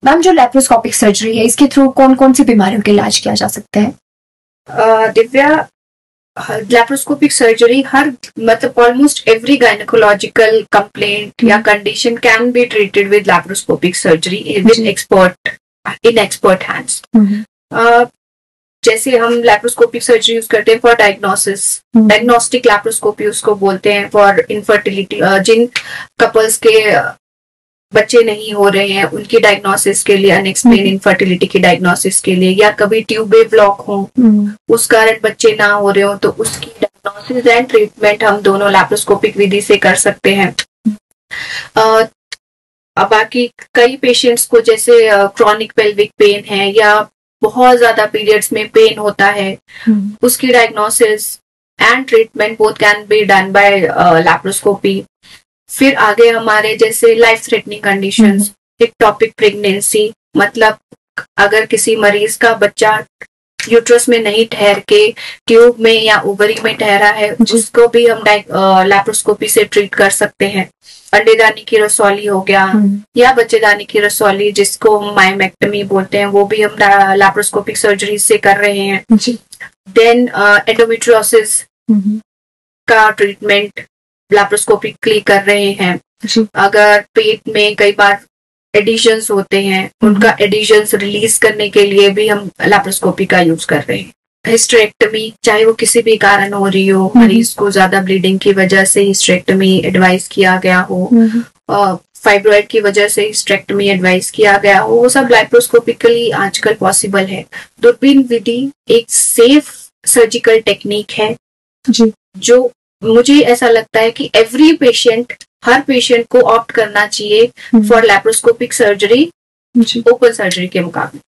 Ma'am, जो laparoscopic surgery है इसके थ्रू कौन कौन सी बीमारियों का इलाज किया जा सकता है? दिव्या, लैप्रोस्कोपिक सर्जरी हर मतलब ऑलमोस्ट एवरी गायनेकोलॉजिकल कंप्लेंट या condition can be treated with laparoscopic surgery with expert hands. जैसे हम लैप्रोस्कोपिक सर्जरी यूज करते हैं फॉर डायग्नोसिस, डायग्नोस्टिक लैप्रोस्कोपी उसको बोलते हैं, फॉर इनफर्टिलिटी, जिन कपल्स के बच्चे नहीं हो रहे हैं उनकी डायग्नोसिस के लिए, अनएक्सप्लेन इनफर्टिलिटी की डायग्नोसिस के लिए, या कभी ट्यूबे ब्लॉक हो उस कारण बच्चे ना हो रहे हो तो उसकी डायग्नोसिस एंड ट्रीटमेंट हम दोनों लैप्रोस्कोपिक विधि से कर सकते हैं। बाकी कई पेशेंट्स को जैसे क्रॉनिक पेल्विक पेन है या बहुत ज्यादा पीरियड्स में पेन होता है, उसकी diagnosis and treatment both can be done by laparoscopy. फिर आगे हमारे जैसे life threatening conditions, ectopic pregnancy, मतलब अगर किसी मरीज का बच्चा यूट्रस में नहीं ठहर के ट्यूब में या ओवरी में ठहरा है, उसको भी हम लैप्रोस्कोपी से ट्रीट कर सकते हैं। अंडेदानी की रसौली हो गया या बच्चेदानी की रसौली जिसको हम मायोमेक्टमी बोलते हैं, वो भी हम लैप्रोस्कोपिक सर्जरी से कर रहे हैं। देन एंडोमेट्रियोसिस का ट्रीटमेंट लैप्रोस्कोपिकली कर रहे हैं। अगर पेट में कई बार एडिशंस होते हैं, उनका एडिशंस रिलीज करने के लिए भी हम लैप्रोस्कोपी का यूज कर रहे हैं। हिस्टेरेक्टमी, चाहे वो किसी भी कारण हो रही हो, मरीज को ज्यादा ब्लीडिंग की वजह से हिस्टेरेक्टमी एडवाइस किया गया हो, फाइब्रॉइड की वजह से हिस्टेरेक्टमी एडवाइस किया गया हो, वो सब लैप्रोस्कोपिकली आजकल पॉसिबल है। दूरबीन विधि एक सेफ सर्जिकल टेक्निक है जो मुझे ऐसा लगता है कि हर पेशेंट को ऑप्ट करना चाहिए for laparoscopic surgery open surgery के मुकाबले।